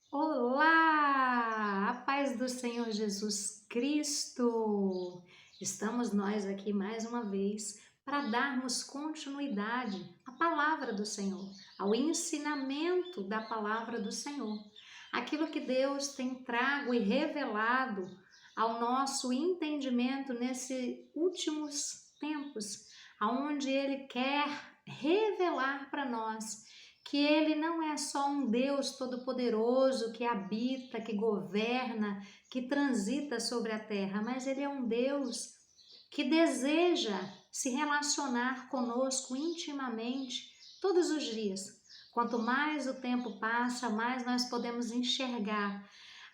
Olá! A paz do Senhor Jesus Cristo! Estamos nós aqui mais uma vez para darmos continuidade à palavra do Senhor, ao ensinamento da palavra do Senhor. Aquilo que Deus tem trago e revelado ao nosso entendimento nesses últimos tempos, aonde Ele quer revelar para nós que Ele não é só um Deus todo-poderoso que habita, que governa, que transita sobre a terra, mas Ele é um Deus que deseja se relacionar conosco intimamente todos os dias. Quanto mais o tempo passa, mais nós podemos enxergar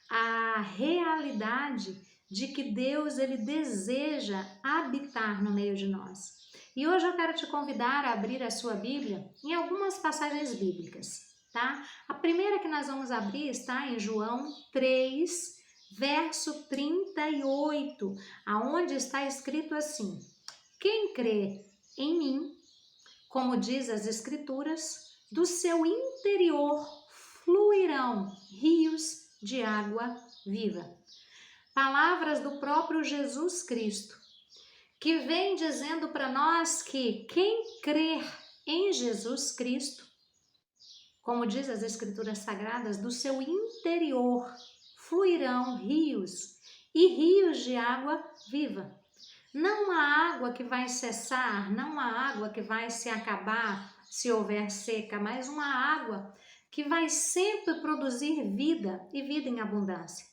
a realidade de que Deus ele deseja habitar no meio de nós. E hoje eu quero te convidar a abrir a sua Bíblia em algumas passagens bíblicas, tá? A primeira que nós vamos abrir está em João 3, verso 38, aonde está escrito assim: Quem crê em mim, como diz as Escrituras, do seu interior fluirão rios de água viva. Palavras do próprio Jesus Cristo, que vem dizendo para nós que quem crer em Jesus Cristo, como diz as Escrituras Sagradas, do seu interior fluirão rios e rios de água viva. Não há água que vai cessar, não há água que vai se acabar se houver seca, mas uma água que vai sempre produzir vida e vida em abundância.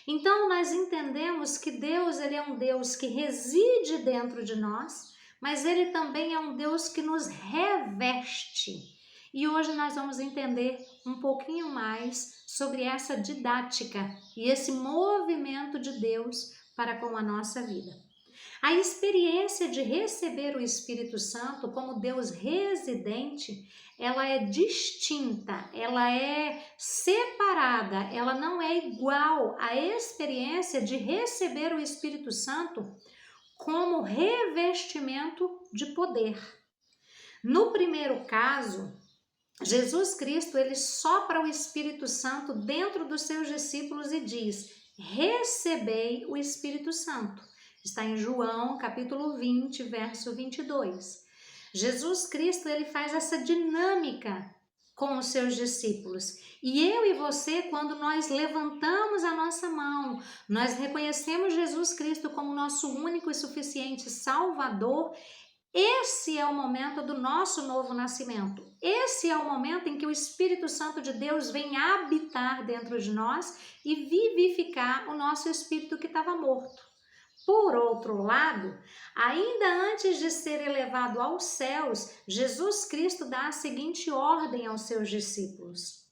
Então nós entendemos que Deus ele é um Deus que reside dentro de nós, mas ele também é um Deus que nos reveste. E hoje nós vamos entender um pouquinho mais sobre essa didática e esse movimento de Deus para com a nossa vida. A experiência de receber o Espírito Santo como Deus residente, ela é distinta, ela é separada, ela não é igual à experiência de receber o Espírito Santo como revestimento de poder. No primeiro caso, Jesus Cristo, ele sopra o Espírito Santo dentro dos seus discípulos e diz: recebei o Espírito Santo. Está em João, capítulo 20, verso 22. Jesus Cristo, ele faz essa dinâmica com os seus discípulos. E eu e você, quando nós levantamos a nossa mão, nós reconhecemos Jesus Cristo como nosso único e suficiente Salvador, esse é o momento do nosso novo nascimento. Esse é o momento em que o Espírito Santo de Deus vem habitar dentro de nós e vivificar o nosso espírito que estava morto. Por outro lado, ainda antes de ser elevado aos céus, Jesus Cristo dá a seguinte ordem aos seus discípulos: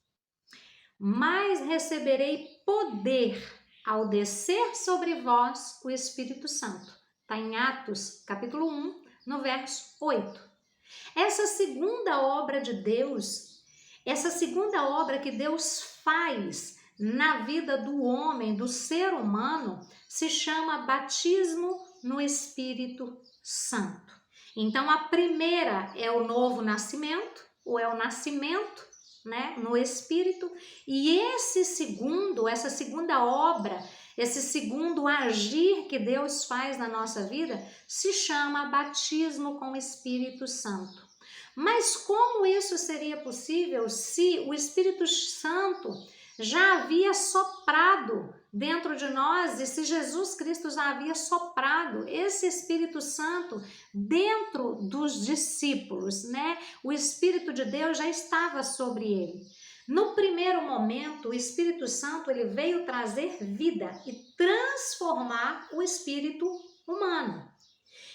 Mas receberei poder ao descer sobre vós o Espírito Santo. Está em Atos, capítulo 1, no verso 8. Essa segunda obra de Deus, essa segunda obra que Deus faz na vida do homem, do ser humano, se chama batismo no Espírito Santo. Então, a primeira é o novo nascimento, ou é o nascimento, né, no Espírito, e essa segunda obra, esse segundo agir que Deus faz na nossa vida, se chama batismo com o Espírito Santo. Mas como isso seria possível se o Espírito Santo já havia soprado dentro de nós, e se Jesus Cristo já havia soprado esse Espírito Santo dentro dos discípulos, né? O Espírito de Deus já estava sobre ele. No primeiro momento, o Espírito Santo ele veio trazer vida e transformar o espírito humano.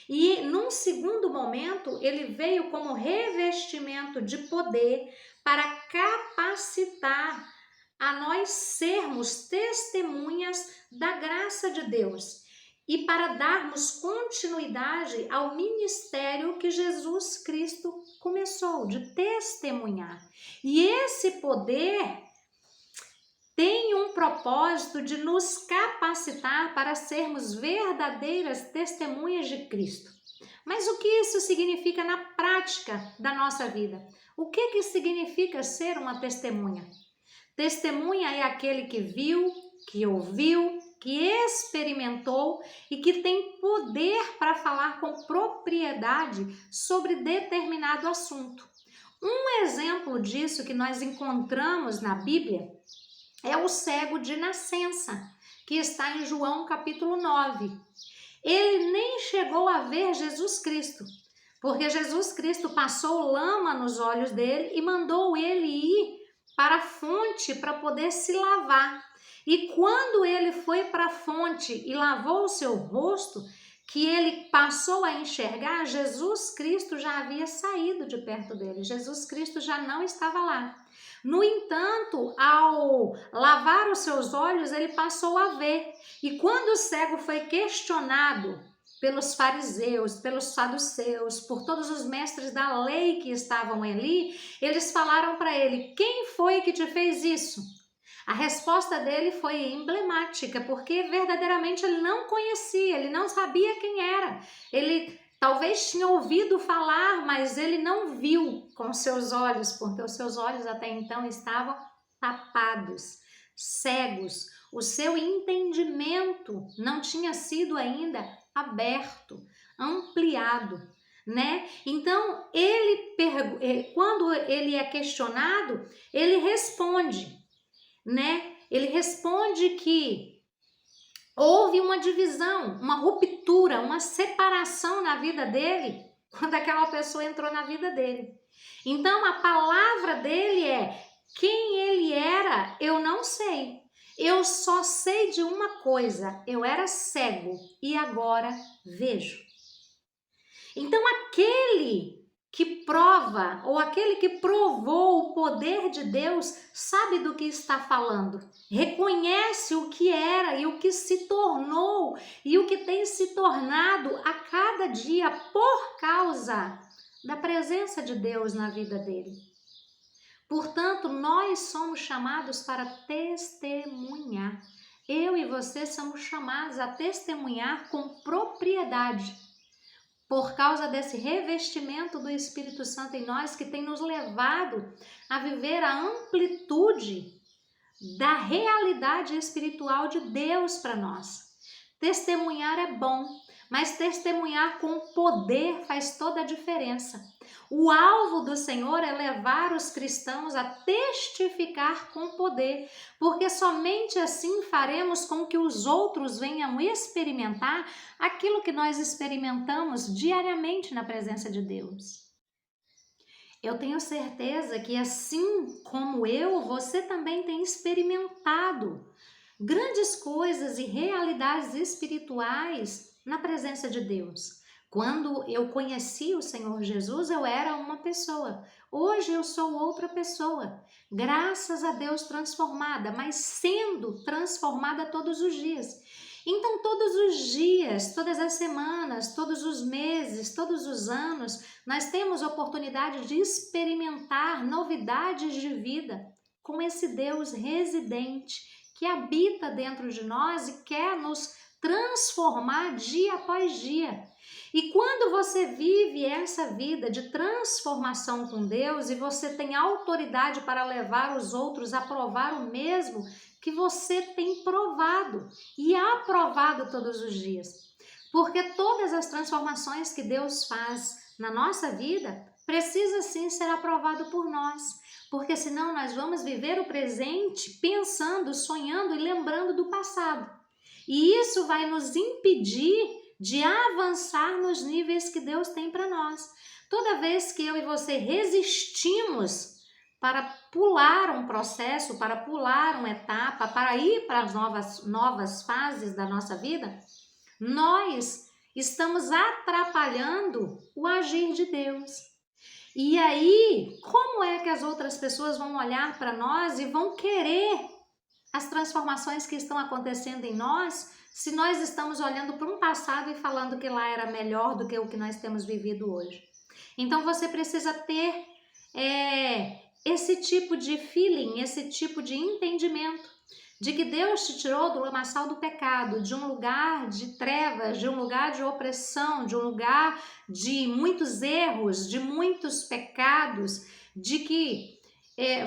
E num segundo momento, ele veio como revestimento de poder para capacitar a nós sermos testemunhas da graça de Deus e para darmos continuidade ao ministério que Jesus Cristo começou de testemunhar. E esse poder tem um propósito de nos capacitar para sermos verdadeiras testemunhas de Cristo. Mas o que isso significa na prática da nossa vida? O que significa ser uma testemunha? Testemunha é aquele que viu, que ouviu, que experimentou e que tem poder para falar com propriedade sobre determinado assunto. Um exemplo disso que nós encontramos na Bíblia é o cego de nascença, que está em João capítulo 9. Ele nem chegou a ver Jesus Cristo, porque Jesus Cristo passou lama nos olhos dele e mandou ele ir para a fonte para poder se lavar. E quando ele foi para a fonte e lavou o seu rosto, que ele passou a enxergar, Jesus Cristo já havia saído de perto dele. Jesus Cristo já não estava lá. No entanto, ao lavar os seus olhos, ele passou a ver. E quando o cego foi questionado pelos fariseus, pelos saduceus, por todos os mestres da lei que estavam ali, eles falaram para ele: quem foi que te fez isso? A resposta dele foi emblemática, porque verdadeiramente ele não conhecia, ele não sabia quem era. Ele talvez tinha ouvido falar, mas ele não viu com seus olhos, porque os seus olhos até então estavam tapados, cegos. O seu entendimento não tinha sido ainda aberto, ampliado, né? Então, quando ele é questionado, ele responde, né? Ele responde que houve uma divisão, uma ruptura, uma separação na vida dele quando aquela pessoa entrou na vida dele. Então, a palavra dele é: quem ele era, eu não sei. Eu só sei de uma coisa: eu era cego e agora vejo. Então, aquele que prova ou aquele que provou o poder de Deus sabe do que está falando, reconhece o que era e o que se tornou e o que tem se tornado a cada dia por causa da presença de Deus na vida dele. Portanto, nós somos chamados para testemunhar. Eu e você somos chamados a testemunhar com propriedade, por causa desse revestimento do Espírito Santo em nós, que tem nos levado a viver a amplitude da realidade espiritual de Deus para nós. Testemunhar é bom, mas testemunhar com poder faz toda a diferença. O alvo do Senhor é levar os cristãos a testificar com poder, porque somente assim faremos com que os outros venham experimentar aquilo que nós experimentamos diariamente na presença de Deus. Eu tenho certeza que assim como eu, você também tem experimentado grandes coisas e realidades espirituais na presença de Deus. Quando eu conheci o Senhor Jesus, eu era uma pessoa. Hoje eu sou outra pessoa. Graças a Deus transformada, mas sendo transformada todos os dias. Então, todos os dias, todas as semanas, todos os meses, todos os anos, nós temos oportunidade de experimentar novidades de vida com esse Deus residente que habita dentro de nós e quer nos transformar dia após dia. E quando você vive essa vida de transformação com Deus e você tem autoridade para levar os outros a provar o mesmo que você tem provado e aprovado todos os dias. Porque todas as transformações que Deus faz na nossa vida precisa sim ser aprovado por nós. Porque senão nós vamos viver o presente pensando, sonhando e lembrando do passado. E isso vai nos impedir de avançar nos níveis que Deus tem para nós. Toda vez que eu e você resistimos para pular um processo, para pular uma etapa, para ir para as novas fases da nossa vida, nós estamos atrapalhando o agir de Deus. E aí, como é que as outras pessoas vão olhar para nós e vão querer as transformações que estão acontecendo em nós, se nós estamos olhando para um passado e falando que lá era melhor do que o que nós temos vivido hoje? Então você precisa ter esse tipo de feeling, esse tipo de entendimento de que Deus te tirou do lamaçal do pecado, de um lugar de trevas, de um lugar de opressão, de um lugar de muitos erros, de muitos pecados, de que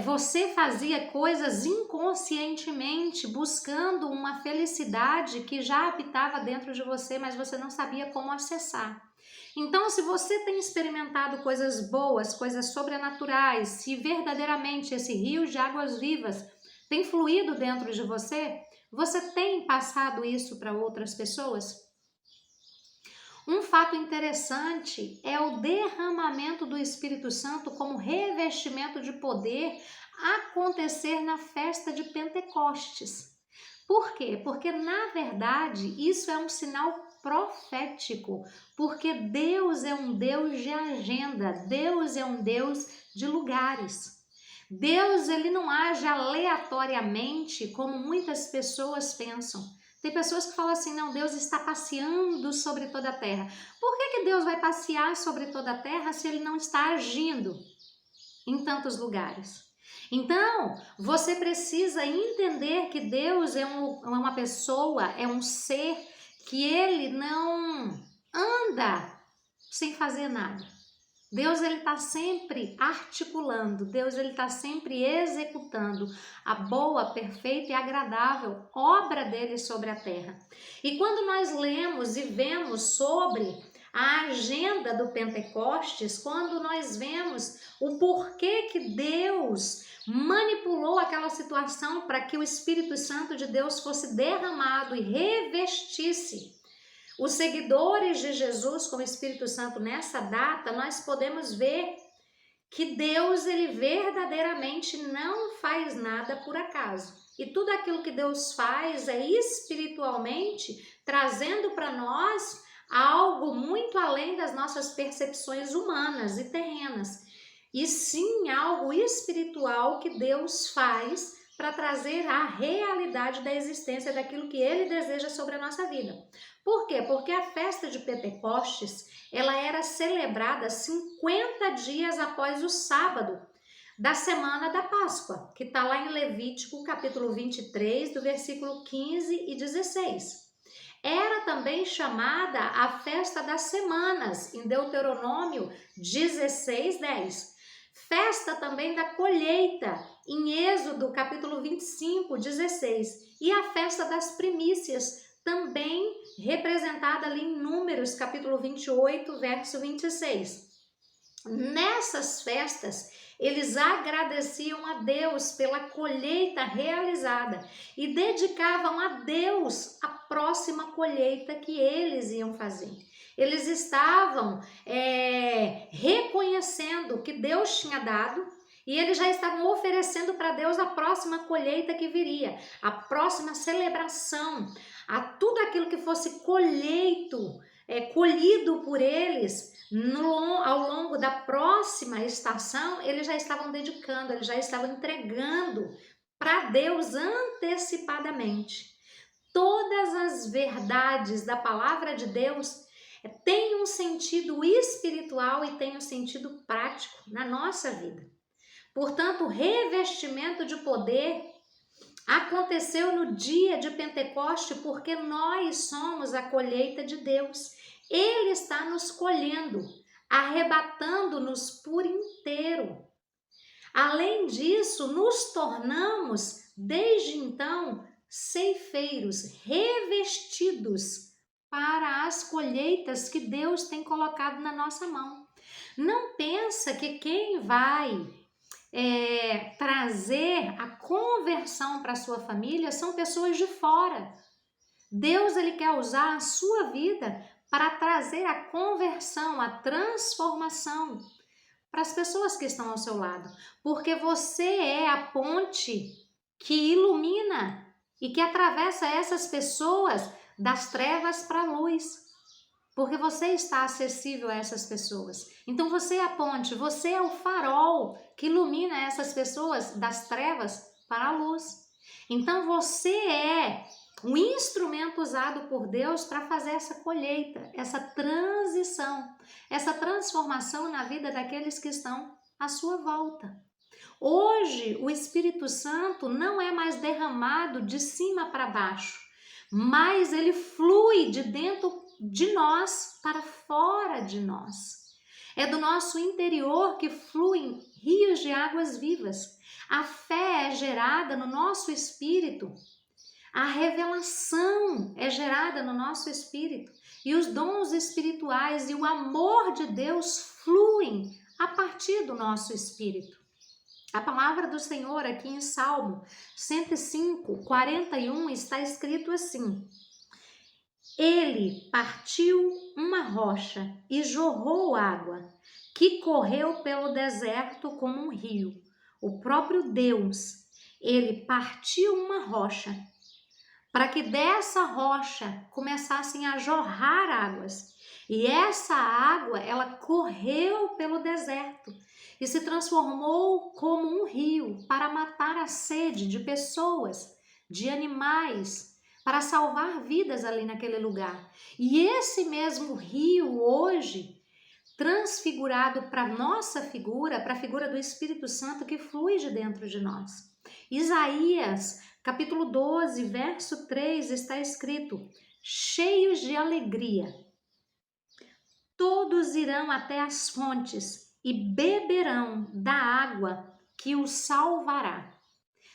Você fazia coisas inconscientemente, buscando uma felicidade que já habitava dentro de você, mas você não sabia como acessar. Então, se você tem experimentado coisas boas, coisas sobrenaturais, se verdadeiramente esse rio de águas vivas tem fluído dentro de você, você tem passado isso para outras pessoas? Um fato interessante é o derramamento do Espírito Santo como revestimento de poder acontecer na festa de Pentecostes. Por quê? Porque na verdade isso é um sinal profético, porque Deus é um Deus de agenda, Deus é um Deus de lugares. Deus, ele não age aleatoriamente como muitas pessoas pensam. Tem pessoas que falam assim, não, Deus está passeando sobre toda a terra. Por que Deus vai passear sobre toda a terra se ele não está agindo em tantos lugares? Então, você precisa entender que Deus é uma pessoa, é um ser que ele não anda sem fazer nada. Deus, ele está sempre articulando, Deus, ele está sempre executando a boa, perfeita e agradável obra dele sobre a terra. E quando nós lemos e vemos sobre a agenda do Pentecostes, quando nós vemos o porquê que Deus manipulou aquela situação para que o Espírito Santo de Deus fosse derramado e revestisse os seguidores de Jesus com o Espírito Santo nessa data, nós podemos ver que Deus, ele verdadeiramente não faz nada por acaso. E tudo aquilo que Deus faz é espiritualmente trazendo para nós algo muito além das nossas percepções humanas e terrenas. E sim, algo espiritual que Deus faz para trazer a realidade da existência daquilo que ele deseja sobre a nossa vida. Por quê? Porque a festa de Pentecostes, ela era celebrada 50 dias após o sábado da semana da Páscoa, que está lá em Levítico, capítulo 23, do versículo 15 e 16. Era também chamada a festa das semanas, em Deuteronômio 16, 10. Festa também da colheita, em Êxodo, capítulo 25, 16. E a festa das primícias, também representada ali em Números, capítulo 28, verso 26. Nessas festas, eles agradeciam a Deus pela colheita realizada e dedicavam a Deus a próxima colheita que eles iam fazer. Eles estavam reconhecendo que Deus tinha dado e eles já estavam oferecendo para Deus a próxima colheita que viria, a próxima celebração, a tudo aquilo que fosse colhido por eles ao longo da próxima estação, eles já estavam dedicando, eles já estavam entregando para Deus antecipadamente. Todas as verdades da palavra de Deus têm um sentido espiritual e têm um sentido prático na nossa vida. Portanto, o revestimento de poder aconteceu no dia de Pentecoste porque nós somos a colheita de Deus. Ele está nos colhendo, arrebatando-nos por inteiro. Além disso, nos tornamos, desde então, ceifeiros, revestidos para as colheitas que Deus tem colocado na nossa mão. Não pensa que quem vai trazer a conversão para a sua família são pessoas de fora. Deus, ele quer usar a sua vida para trazer a conversão, a transformação para as pessoas que estão ao seu lado, porque você é a ponte que ilumina e que atravessa essas pessoas das trevas para a luz, porque você está acessível a essas pessoas. Então você é a ponte, você é o farol que ilumina essas pessoas das trevas para a luz. Então você é um instrumento usado por Deus para fazer essa colheita, essa transição, essa transformação na vida daqueles que estão à sua volta. Hoje, o Espírito Santo não é mais derramado de cima para baixo, mas ele flui de dentro de nós para fora de nós. É do nosso interior que fluem rios de águas vivas. A fé é gerada no nosso espírito. A revelação é gerada no nosso espírito. E os dons espirituais e o amor de Deus fluem a partir do nosso espírito. A palavra do Senhor aqui em Salmo 105, 41 está escrito assim: Ele partiu uma rocha e jorrou água, que correu pelo deserto como um rio. O próprio Deus, ele partiu uma rocha para que dessa rocha começassem a jorrar águas. E essa água, ela correu pelo deserto e se transformou como um rio para matar a sede de pessoas, de animais, para salvar vidas ali naquele lugar. E esse mesmo rio hoje, transfigurado para a nossa figura, para a figura do Espírito Santo que flui de dentro de nós. Isaías, capítulo 12, verso 3, está escrito: cheios de alegria, todos irão até as fontes e beberão da água que os salvará.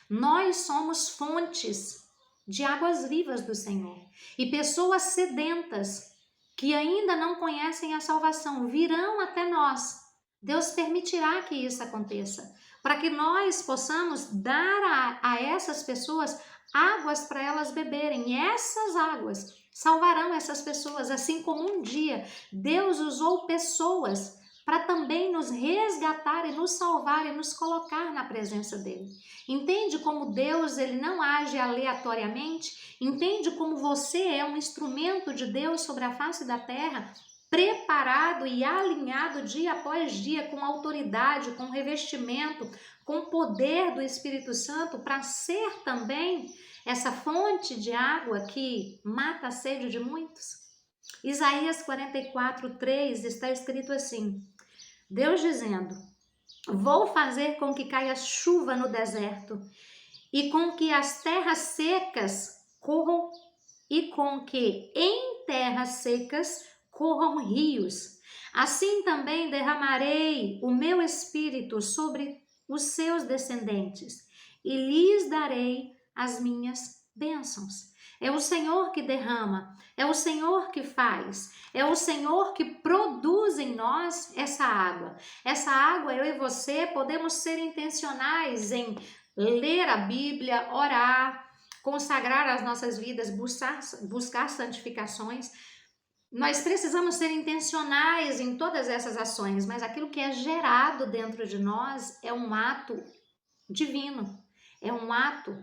Nós somos fontes de águas vivas do Senhor. E pessoas sedentas que ainda não conhecem a salvação virão até nós. Deus permitirá que isso aconteça, para que nós possamos dar a essas pessoas águas para elas beberem. E essas águas salvarão essas pessoas, assim como um dia Deus usou pessoas para também nos resgatar e nos salvar e nos colocar na presença dele. Entende como Deus ele não age aleatoriamente? Entende como você é um instrumento de Deus sobre a face da terra, preparado e alinhado dia após dia com autoridade, com revestimento, com poder do Espírito Santo para ser também essa fonte de água que mata a sede de muitos? Isaías 44, 3 está escrito assim: Deus dizendo: vou fazer com que caia chuva no deserto e com que as terras secas corram e com que em terras secas corram rios. Assim também derramarei o meu espírito sobre os seus descendentes e lhes darei as minhas bênçãos. É o Senhor que derrama, é o Senhor que faz, é o Senhor que produz em nós essa água. Essa água, eu e você podemos ser intencionais em ler a Bíblia, orar, consagrar as nossas vidas, buscar santificações. Nós precisamos ser intencionais em todas essas ações, mas aquilo que é gerado dentro de nós é um ato divino, é um ato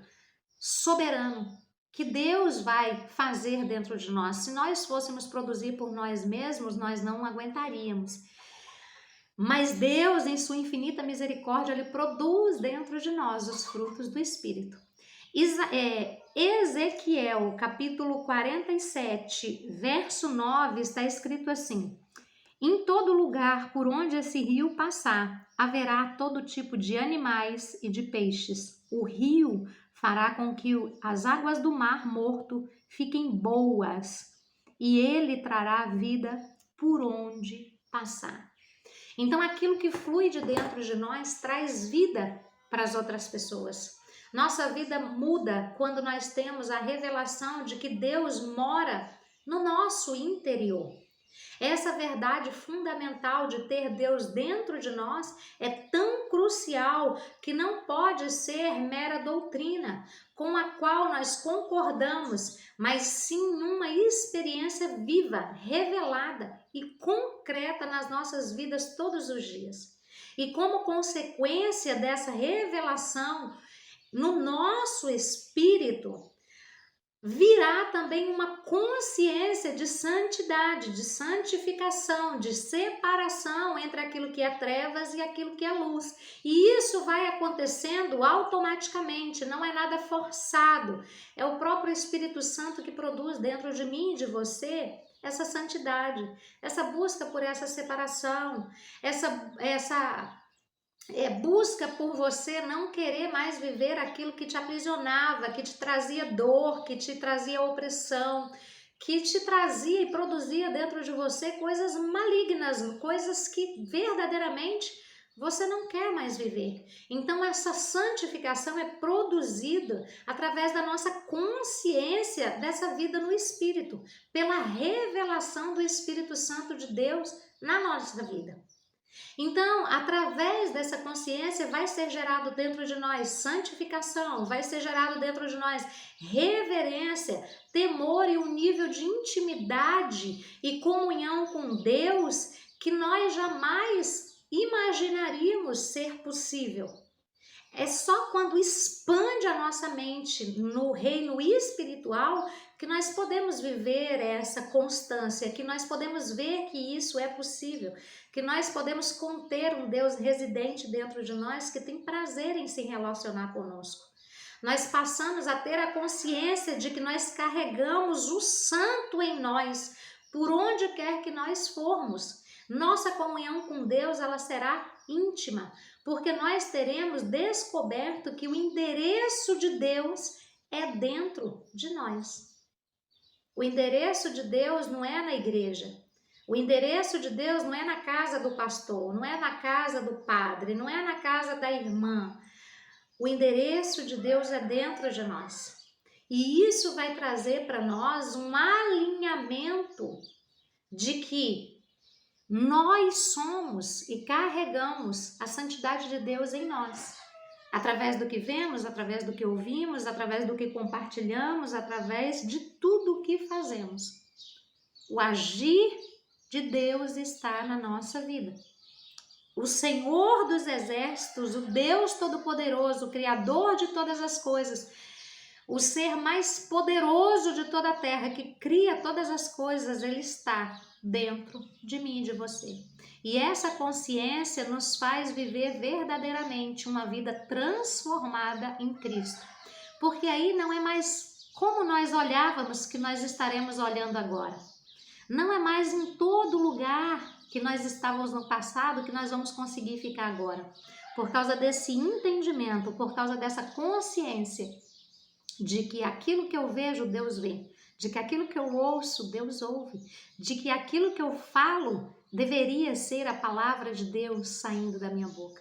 soberano que Deus vai fazer dentro de nós. Se nós fôssemos produzir por nós mesmos, nós não aguentaríamos. Mas Deus, em sua infinita misericórdia, ele produz dentro de nós os frutos do Espírito. Ezequiel, capítulo 47, verso 9, está escrito assim: em todo lugar por onde esse rio passar, haverá todo tipo de animais e de peixes. O rio fará com que as águas do mar morto fiquem boas, e ele trará vida por onde passar. Então, aquilo que flui de dentro de nós traz vida para as outras pessoas. Nossa vida muda quando nós temos a revelação de que Deus mora no nosso interior. Essa verdade fundamental de ter Deus dentro de nós é tão crucial que não pode ser mera doutrina com a qual nós concordamos, mas sim uma experiência viva, revelada e concreta nas nossas vidas todos os dias. E como consequência dessa revelação no nosso espírito, virá também uma consciência de santidade, de santificação, de separação entre aquilo que é trevas e aquilo que é luz. E isso vai acontecendo automaticamente, não é nada forçado. É o próprio Espírito Santo que produz dentro de mim e de você essa santidade, essa busca por essa separação, essa busca por você não querer mais viver aquilo que te aprisionava, que te trazia dor, que te trazia opressão, que te trazia e produzia dentro de você coisas malignas, coisas que verdadeiramente você não quer mais viver. Então essa santificação é produzida através da nossa consciência dessa vida no Espírito, pela revelação do Espírito Santo de Deus na nossa vida. Então, através dessa consciência vai ser gerado dentro de nós santificação, vai ser gerado dentro de nós reverência, temor e um nível de intimidade e comunhão com Deus que nós jamais imaginaríamos ser possível. É só quando expande a nossa mente no reino espiritual que nós podemos viver essa constância, que nós podemos ver que isso é possível, que nós podemos conter um Deus residente dentro de nós que tem prazer em se relacionar conosco. Nós passamos a ter a consciência de que nós carregamos o santo em nós, por onde quer que nós formos. Nossa comunhão com Deus, ela será íntima, porque nós teremos descoberto que o endereço de Deus é dentro de nós. O endereço de Deus não é na igreja. O endereço de Deus não é na casa do pastor, não é na casa do padre, não é na casa da irmã. O endereço de Deus é dentro de nós. E isso vai trazer para nós um alinhamento de que nós somos e carregamos a santidade de Deus em nós. Através do que vemos, através do que ouvimos, através do que compartilhamos, através de tudo o que fazemos. O agir de Deus está na nossa vida. O Senhor dos exércitos, o Deus Todo-Poderoso, o Criador de todas as coisas, o ser mais poderoso de toda a terra, que cria todas as coisas, ele está dentro de mim e de você. E essa consciência nos faz viver verdadeiramente uma vida transformada em Cristo. Porque aí não é mais como nós olhávamos que nós estaremos olhando agora. Não é mais em todo lugar que nós estávamos no passado que nós vamos conseguir ficar agora. Por causa desse entendimento, por causa dessa consciência de que aquilo que eu vejo, Deus vê, de que aquilo que eu ouço, Deus ouve, de que aquilo que eu falo deveria ser a palavra de Deus saindo da minha boca.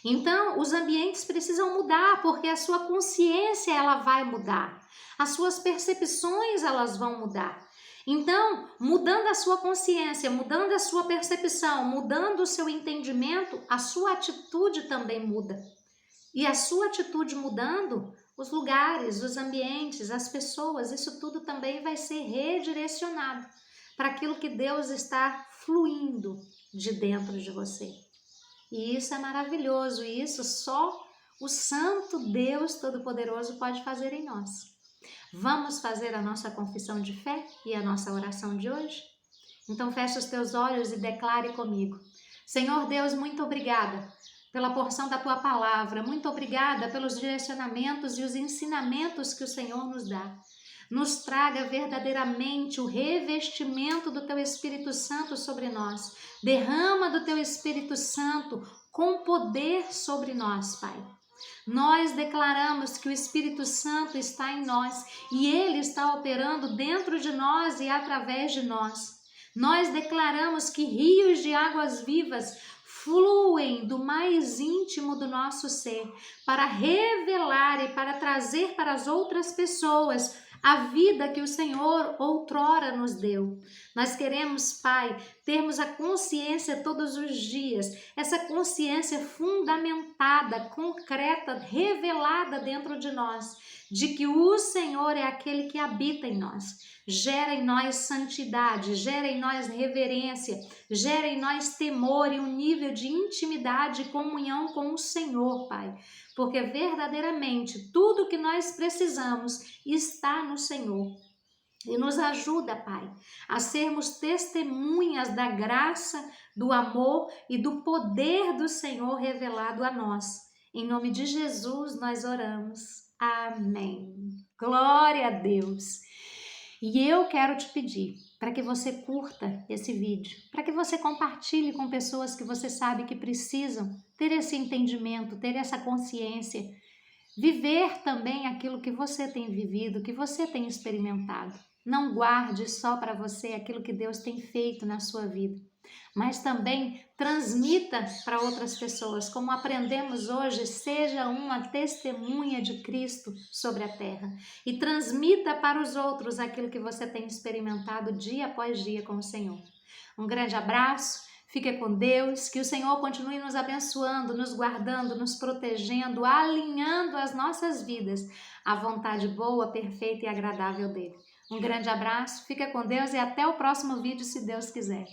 Então, os ambientes precisam mudar, porque a sua consciência ela vai mudar, as suas percepções elas vão mudar. Então, mudando a sua consciência, mudando a sua percepção, mudando o seu entendimento, a sua atitude também muda. E a sua atitude mudando, os lugares, os ambientes, as pessoas, isso tudo também vai ser redirecionado para aquilo que Deus está fluindo de dentro de você. E isso é maravilhoso, e isso só o Santo Deus Todo-Poderoso pode fazer em nós. Vamos fazer a nossa confissão de fé e a nossa oração de hoje? Então feche os teus olhos e declare comigo. Senhor Deus, muito obrigada pela porção da Tua Palavra. Muito obrigada pelos direcionamentos e os ensinamentos que o Senhor nos dá. Nos traga verdadeiramente o revestimento do Teu Espírito Santo sobre nós. Derrama do Teu Espírito Santo com poder sobre nós, Pai. Nós declaramos que o Espírito Santo está em nós e Ele está operando dentro de nós e através de nós. Nós declaramos que rios de águas vivas fluem do mais íntimo do nosso ser para revelar e para trazer para as outras pessoas a vida que o Senhor outrora nos deu. Nós queremos, Pai, termos a consciência todos os dias, essa consciência fundamentada, concreta, revelada dentro de nós, de que o Senhor é aquele que habita em nós. Gera em nós santidade, gera em nós reverência, gera em nós temor e um nível de intimidade e comunhão com o Senhor, Pai. Porque verdadeiramente tudo que nós precisamos está no Senhor. E nos ajuda, Pai, a sermos testemunhas da graça, do amor e do poder do Senhor revelado a nós. Em nome de Jesus nós oramos. Amém. Glória a Deus. E eu quero te pedir para que você curta esse vídeo, para que você compartilhe com pessoas que você sabe que precisam ter esse entendimento, ter essa consciência, viver também aquilo que você tem vivido, que você tem experimentado. Não guarde só para você aquilo que Deus tem feito na sua vida. mas também transmita para outras pessoas. Como aprendemos hoje, seja uma testemunha de Cristo sobre a terra e transmita para os outros aquilo que você tem experimentado dia após dia com o Senhor. Um grande abraço, fique com Deus, que o Senhor continue nos abençoando, nos guardando, nos protegendo, alinhando as nossas vidas à vontade boa, perfeita e agradável dele. Um grande abraço, fica com Deus e até o próximo vídeo, se Deus quiser.